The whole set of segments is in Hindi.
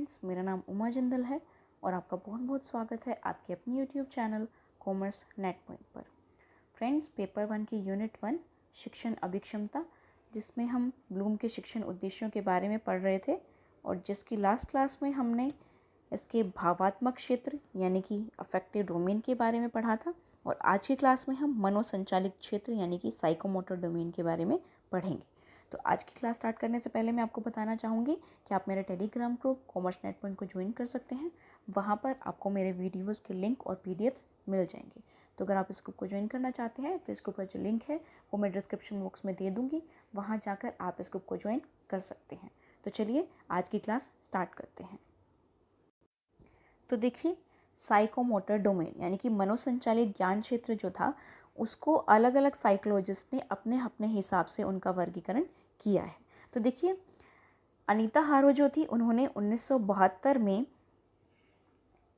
फ्रेंड्स, मेरा नाम उमा जिंदल है और आपका बहुत बहुत स्वागत है आपके अपनी YouTube channel commerce net point पर। फ्रेंड्स, पेपर 1 की यूनिट 1 शिक्षण अभिक्षमता, जिसमें हम ब्लूम के शिक्षण उद्देश्यों के बारे में पढ़ रहे थे और जिसकी लास्ट क्लास में हमने इसके भावात्मक क्षेत्र यानी कि अफेक्टिव डोमेन के बारे में पढ़ा था और आज की क्लास में हम मनोसंचालित क्षेत्र यानी कि साइकोमोटर डोमेन के बारे में पढ़ेंगे। तो आज की क्लास स्टार्ट करने से पहले मैं आपको बताना चाहूँगी कि आप मेरे Telegram group commerce net point को ज्वाइन कर सकते हैं। वहाँ पर आपको मेरे वीडियोस के लिंक और पीडीएफ्स मिल जाएंगे। तो अगर आप इस ग्रुप को ज्वाइन करना चाहते हैं तो इस ग्रुप का जो लिंक है वो मैं डिस्क्रिप्शन बॉक्स में दे दूँगी, वहाँ जाकर आप इस ग्रुप को ज्वाइन कर सकते हैं। तो चलिए आज की क्लास स्टार्ट करते हैं। तो देखिए, साइकोमोटर डोमेन यानी कि मनोसंचालित ज्ञान क्षेत्र जो था उसको अलग अलग साइकोलॉजिस्ट ने अपने अपने हिसाब से उनका वर्गीकरण किया है। तो देखिए, अनीता हारो जो थी उन्होंने 1972 में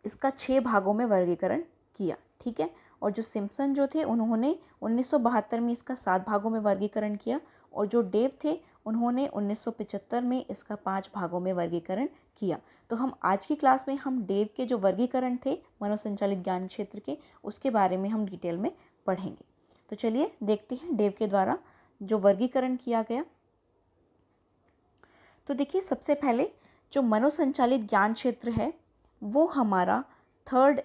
इसका 6 भागों में वर्गीकरण किया, ठीक है। और जो सिम्पसन जो थे उन्होंने 1972 में इसका 7 भागों में वर्गीकरण किया और जो डेव थे उन्होंने 1975 में इसका 5 भागों में वर्गीकरण किया। तो हम आज की क्लास में हम डेव के जो वर्गीकरण थे मनोसंचालित ज्ञान क्षेत्र के, उसके बारे में हम डिटेल में पढ़ेंगे। तो चलिए देखते हैं डेव के द्वारा जो वर्गीकरण किया गया। तो देखिए, सबसे पहले जो मनोसंचालित ज्ञान क्षेत्र है वो हमारा थर्ड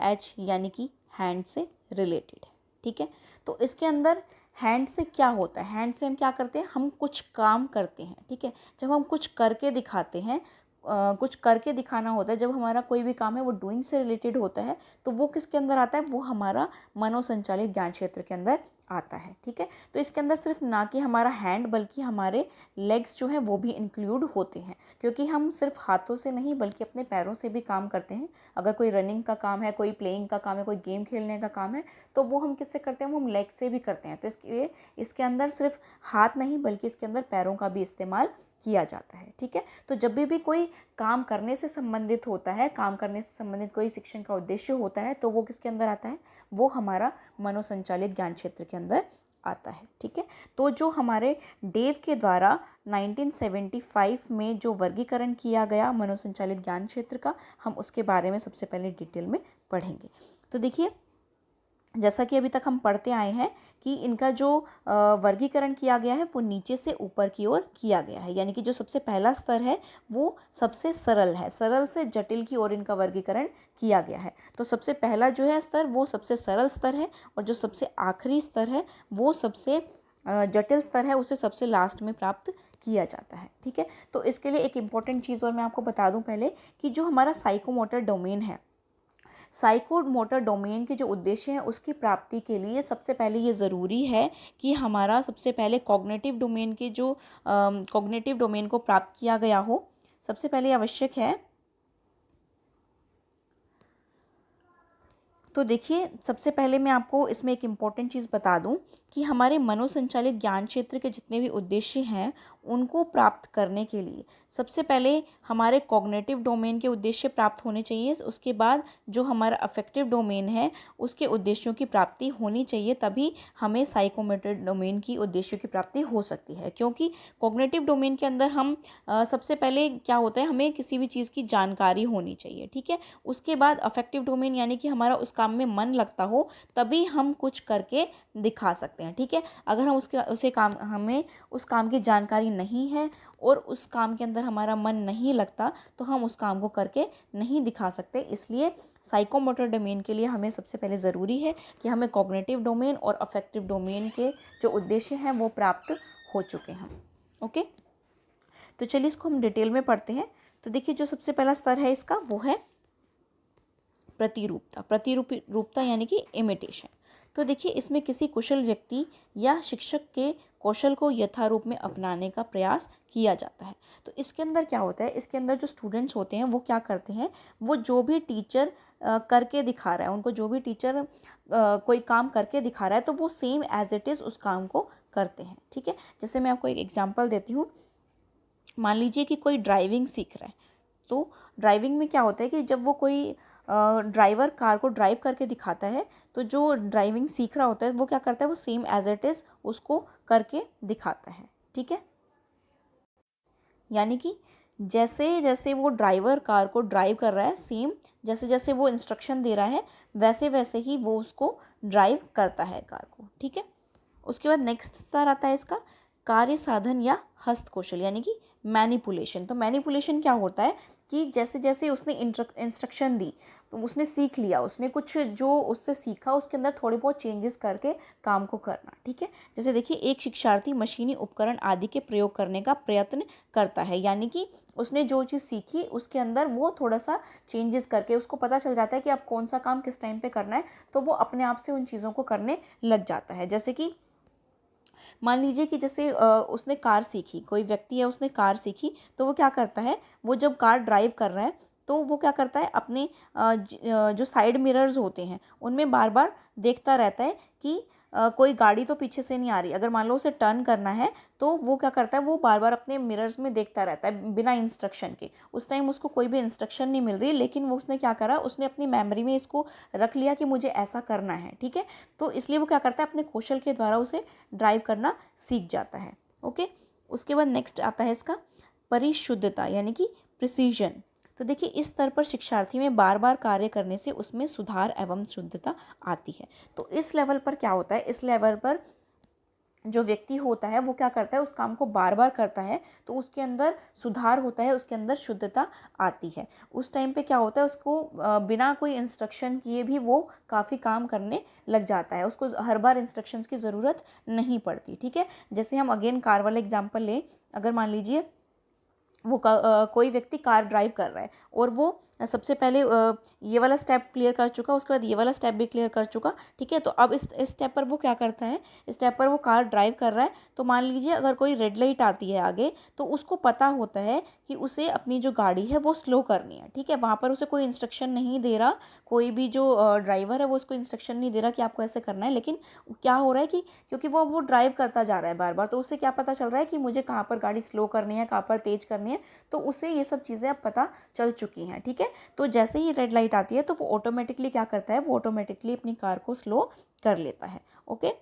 एच यानी कि हैंड से रिलेटेड है, ठीक है। तो इसके अंदर हैंड से क्या होता है, हैंड से हम क्या करते हैं, हम कुछ काम करते हैं, ठीक है। जब हम कुछ करके दिखाते हैं, कुछ करके दिखाना होता है, जब हमारा कोई भी काम है वो डूइंग से रिलेटेड होता है, तो वो किसके अंदर आता है, वो हमारा मनोसंचालित ज्ञान क्षेत्र के अंदर आता है, ठीक है। तो इसके अंदर सिर्फ ना कि हमारा हैंड बल्कि हमारे लेग्स जो हैं वो भी इंक्लूड होते हैं, क्योंकि हम सिर्फ हाथों से नहीं बल्कि अपने पैरों से भी काम करते हैं। अगर कोई रनिंग का काम है, कोई प्लेइंग का काम है, कोई गेम खेलने का काम है, तो वो हम किससे करते हैं, वो हम लेग से भी करते हैं। तो इसके अंदर सिर्फ हाथ नहीं बल्कि इसके अंदर पैरों का भी इस्तेमाल किया जाता है, ठीक है। तो जब भी कोई काम करने से संबंधित होता है, काम करने से संबंधित कोई शिक्षण का उद्देश्य होता है, तो वो किसके अंदर आता है, वो हमारा मनोसंचालित ज्ञान क्षेत्र के अंदर आता है, ठीक है। तो जो हमारे डेव के द्वारा 1975 में जो वर्गीकरण किया गया मनोसंचालित ज्ञान क्षेत्र का, हम उसके बारे में सबसे पहले डिटेल में पढ़ेंगे। तो देखिए, जैसा कि अभी तक हम पढ़ते आए हैं कि इनका जो वर्गीकरण किया गया है वो नीचे से ऊपर की ओर किया गया है, यानी कि जो सबसे पहला स्तर है वो सबसे सरल है, सरल से जटिल की ओर इनका वर्गीकरण किया गया है। तो सबसे पहला जो है स्तर वो सबसे सरल स्तर है और जो सबसे आखिरी स्तर है वो सबसे जटिल स्तर है, उसे सबसे लास्ट में प्राप्त किया जाता है, ठीक है। तो इसके लिए एक इम्पॉर्टेंट चीज़ और मैं आपको बता दूं पहले कि जो हमारा साइकोमोटर डोमेन है, साइकोमोटर डोमेन के जो उद्देश्य हैं उसकी प्राप्ति के लिए सबसे पहले ये ज़रूरी है कि हमारा सबसे पहले कॉग्निटिव डोमेन के जो कॉग्निटिव डोमेन को प्राप्त किया गया हो, सबसे पहले आवश्यक है। तो देखिए, सबसे पहले मैं आपको इसमें एक इम्पॉर्टेंट चीज़ बता दूं कि हमारे मनोसंचालित ज्ञान क्षेत्र के जितने भी उद्देश्य हैं उनको प्राप्त करने के लिए सबसे पहले हमारे कॉग्निटिव डोमेन के उद्देश्य प्राप्त होने चाहिए। उसके बाद जो हमारा अफेक्टिव डोमेन है उसके उद्देश्यों की प्राप्ति होनी चाहिए, तभी हमें साइकोमोटर डोमेन की उद्देश्यों की प्राप्ति हो सकती है। क्योंकि कॉग्निटिव डोमेन के अंदर हम सबसे पहले क्या होता है, हमें किसी भी चीज़ की जानकारी होनी चाहिए, ठीक है। उसके बाद अफेक्टिव डोमेन यानी कि हमारा उस काम में मन लगता हो, तभी हम कुछ करके दिखा सकते हैं, ठीक है। अगर हम हमें उस काम की जानकारी नहीं है और उस काम के अंदर हमारा मन नहीं लगता तो हम उस काम को करके नहीं दिखा सकते। इसलिए साइकोमोटर डोमेन के लिए हमें सबसे पहले ज़रूरी है कि हमें कॉग्निटिव डोमेन और अफेक्टिव डोमेन के जो उद्देश्य हैं वो प्राप्त हो चुके हैं, ओके। तो चलिए इसको हम डिटेल में पढ़ते हैं। तो देखिए, जो सबसे पहला स्तर है इसका वो है प्रतिरूपता यानी कि इमिटेशन। तो देखिए, इसमें किसी कुशल व्यक्ति या शिक्षक के कौशल को यथारूप में अपनाने का प्रयास किया जाता है। तो इसके अंदर क्या होता है, इसके अंदर जो स्टूडेंट्स होते हैं वो क्या करते हैं, वो जो भी टीचर करके दिखा रहा है, उनको जो भी टीचर कोई काम करके दिखा रहा है तो वो सेम एज इट इज़ उस काम को करते हैं, ठीक है। जैसे मैं आपको एक एग्जांपल देती हूँ। मान लीजिए कि कोई ड्राइविंग सीख रहा है, तो ड्राइविंग में क्या होता है कि जब वो कोई ड्राइवर कार को ड्राइव करके दिखाता है तो जो ड्राइविंग सीख रहा होता है वो क्या करता है, वो सेम एज इट इज़ उसको करके दिखाता है, ठीक है। यानी कि जैसे जैसे वो ड्राइवर कार को ड्राइव कर रहा है, सेम जैसे जैसे वो इंस्ट्रक्शन दे रहा है वैसे वैसे ही वो उसको ड्राइव करता है कार को, ठीक है। उसके बाद नेक्स्ट स्तर आता है इसका कार्य साधन या हस्तकौशल यानी कि मैनिपुलेशन। तो मैनिपुलेशन क्या होता है कि जैसे जैसे उसने इंस्ट्रक्शन दी तो उसने सीख लिया, उसने कुछ जो उससे सीखा उसके अंदर थोड़ी बहुत चेंजेस करके काम को करना, ठीक है। जैसे देखिए एक शिक्षार्थी मशीनी उपकरण आदि के प्रयोग करने का प्रयत्न करता है, यानी कि उसने जो चीज़ सीखी उसके अंदर वो थोड़ा सा चेंजेस करके उसको पता चल जाता है कि अब कौन सा काम किस टाइम पे करना है, तो वो अपने आप से उन चीज़ों को करने लग जाता है। जैसे कि मान लीजिए कि जैसे उसने कार सीखी, कोई व्यक्ति है उसने कार सीखी, तो वो क्या करता है, वो जब कार ड्राइव कर रहा है तो वो क्या करता है अपने जो साइड मिरर्स होते हैं उनमें बार बार देखता रहता है कि कोई गाड़ी तो पीछे से नहीं आ रही। अगर मान लो उसे टर्न करना है तो वो क्या करता है, वो बार बार अपने मिरर्स में देखता रहता है बिना इंस्ट्रक्शन के। उस टाइम उसको कोई भी इंस्ट्रक्शन नहीं मिल रही, लेकिन वो उसने क्या करा, उसने अपनी मेमोरी में इसको रख लिया कि मुझे ऐसा करना है, ठीक है। तो इसलिए वो क्या करता है अपने कौशल के द्वारा उसे ड्राइव करना सीख जाता है। ओके, उसके बाद नेक्स्ट आता है इसका परिशुद्धता यानी कि प्रिसीजन। तो देखिए इस स्तर पर शिक्षार्थी में बार बार कार्य करने से उसमें सुधार एवं शुद्धता आती है। तो इस लेवल पर क्या होता है, इस लेवल पर जो व्यक्ति होता है वो क्या करता है, उस काम को बार बार करता है तो उसके अंदर सुधार होता है, उसके अंदर शुद्धता आती है। उस टाइम पे क्या होता है, उसको बिना कोई इंस्ट्रक्शन किए भी वो काफ़ी काम करने लग जाता है, उसको हर बार इंस्ट्रक्शंस की ज़रूरत नहीं पड़ती, ठीक है। जैसे हम अगेन कार वाला एग्जांपल लें, अगर मान लीजिए वो कोई व्यक्ति कार ड्राइव कर रहा है और वो सबसे पहले ये वाला स्टेप क्लियर कर चुका, उसके बाद ये वाला स्टेप भी क्लियर कर चुका, ठीक है। तो अब इस स्टेप पर वो क्या करता है, इस स्टेप पर वो कार ड्राइव कर रहा है, तो मान लीजिए अगर कोई रेड लाइट आती है आगे, तो उसको पता होता है कि उसे अपनी जो गाड़ी है वो स्लो करनी है, ठीक है। वहाँ पर उसे कोई इंस्ट्रक्शन नहीं दे रहा, कोई भी जो ड्राइवर है वो उसको इंस्ट्रक्शन नहीं दे रहा कि आपको ऐसे करना है, लेकिन क्या हो रहा है कि क्योंकि वो ड्राइव करता जा रहा है बार बार, तो उसे क्या पता चल रहा है कि मुझे कहाँ पर गाड़ी स्लो करनी है, कहाँ पर तेज करनी है, तो उसे ये सब चीज़ें अब पता चल चुकी हैं, ठीक है। तो जैसे ही रेड लाइट आती है तो वो ऑटोमेटिकली क्या करता है, वो ऑटोमेटिकली अपनी कार को स्लो कर लेता है। ओके,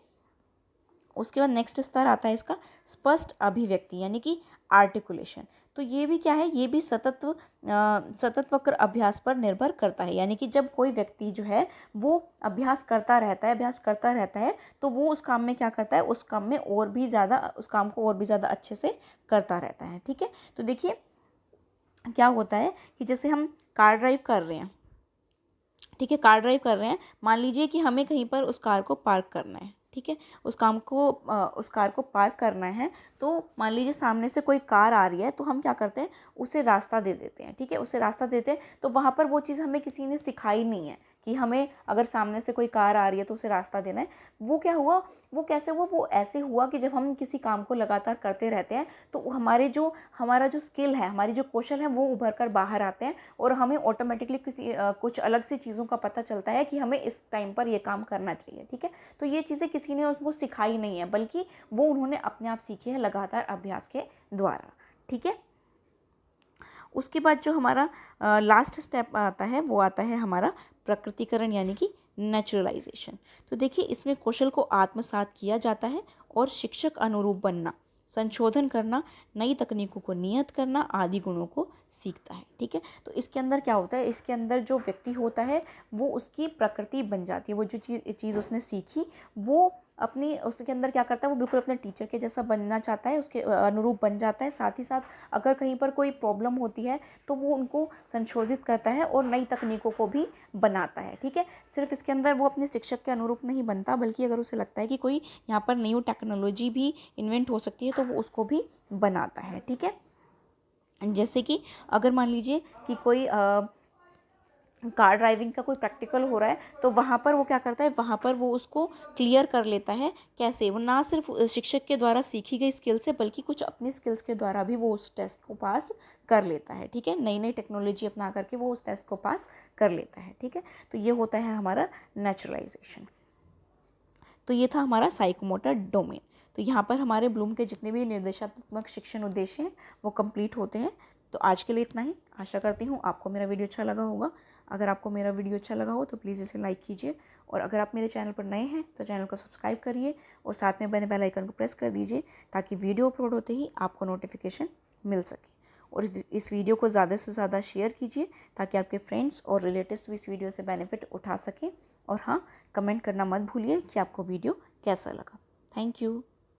उसके बाद नेक्स्ट स्तर आता है इसका स्पष्ट अभिव्यक्ति यानी कि आर्टिकुलेशन। तो ये भी क्या है, ये भी सतत वक्र अभ्यास पर निर्भर करता है, यानी कि जब कोई व्यक्ति जो है वो अभ्यास करता रहता है तो वो उस काम में क्या करता है, उस काम में और भी ज़्यादा, उस काम को और भी ज़्यादा अच्छे से करता रहता है, ठीक है। तो देखिए क्या होता है कि जैसे हम कार ड्राइव कर रहे हैं, ठीक है, कार ड्राइव कर रहे हैं, मान लीजिए कि हमें कहीं पर उस कार को पार्क करना है, ठीक है, उस कार को पार्क करना है। तो मान लीजिए सामने से कोई कार आ रही है तो हम क्या करते हैं, उसे रास्ता दे देते हैं, ठीक है, उसे रास्ता देते हैं। तो वहाँ पर वो चीज़ हमें किसी ने सिखाई नहीं है कि हमें अगर सामने से कोई कार आ रही है तो उसे रास्ता देना है। वो क्या हुआ, वो कैसे हुआ, वो ऐसे हुआ कि जब हम किसी काम को लगातार करते रहते हैं तो हमारा जो स्किल है, हमारी जो कौशल है वो उभर कर बाहर आते हैं और हमें ऑटोमेटिकली कुछ अलग सी चीज़ों का पता चलता है कि हमें इस टाइम पर ये काम करना चाहिए, ठीक है। तो ये चीज़ें किसी ने उसको सिखाई नहीं है, बल्कि वो उन्होंने अपने आप सीखी है लगातार अभ्यास के द्वारा, ठीक है। उसके बाद जो हमारा लास्ट स्टेप आता है वो आता है हमारा प्रकृतिकरण यानी कि नेचुरलाइजेशन। तो देखिए इसमें कौशल को आत्मसात किया जाता है और शिक्षक अनुरूप बनना, संशोधन करना, नई तकनीकों को नियत करना आदि गुणों को सीखता है, ठीक है। तो इसके अंदर क्या होता है, इसके अंदर जो व्यक्ति होता है वो उसकी प्रकृति बन जाती है, वो जो चीज़ उसने सीखी वो अपनी उसके अंदर क्या करता है, वो बिल्कुल अपने टीचर के जैसा बनना चाहता है, उसके अनुरूप बन जाता है। साथ ही साथ अगर कहीं पर कोई प्रॉब्लम होती है तो वो उनको संशोधित करता है और नई तकनीकों को भी बनाता है, ठीक है। सिर्फ इसके अंदर वो अपने शिक्षक के अनुरूप नहीं बनता, बल्कि अगर उसे लगता है कि कोई यहाँ पर न्यू टेक्नोलॉजी भी इन्वेंट हो सकती है तो वो उसको भी बनाता है, ठीक है। जैसे कि अगर मान लीजिए कि कोई कार ड्राइविंग का कोई प्रैक्टिकल हो रहा है तो वहाँ पर वो क्या करता है, वहाँ पर वो उसको क्लियर कर लेता है। कैसे, वो ना सिर्फ शिक्षक के द्वारा सीखी गई स्किल से बल्कि कुछ अपनी स्किल्स के द्वारा भी वो उस टेस्ट को पास कर लेता है, ठीक है। नई नई टेक्नोलॉजी अपना करके वो उस टेस्ट को पास कर लेता है, ठीक है। तो ये होता है हमारा नेचुरलाइजेशन। तो ये था हमारा साइकोमोटर डोमेन। तो यहाँ पर हमारे ब्लूम के जितने भी निर्देशात्मक शिक्षण उद्देश्य हैं वो कंप्लीट होते हैं। तो आज के लिए इतना ही। आशा करती हूँ आपको मेरा वीडियो अच्छा लगा होगा। अगर आपको मेरा वीडियो अच्छा लगा हो तो प्लीज़ इसे लाइक कीजिए, और अगर आप मेरे चैनल पर नए हैं तो चैनल को सब्सक्राइब करिए और साथ में बने बेल आइकन को प्रेस कर दीजिए ताकि वीडियो अपलोड होते ही आपको नोटिफिकेशन मिल सके। और इस वीडियो को ज़्यादा से ज़्यादा शेयर कीजिए ताकि आपके फ्रेंड्स और रिलेटिव्स भी इस वीडियो से बेनिफिट उठा सकें। और हाँ, कमेंट करना मत भूलिए कि आपको वीडियो कैसा लगा। Thank you.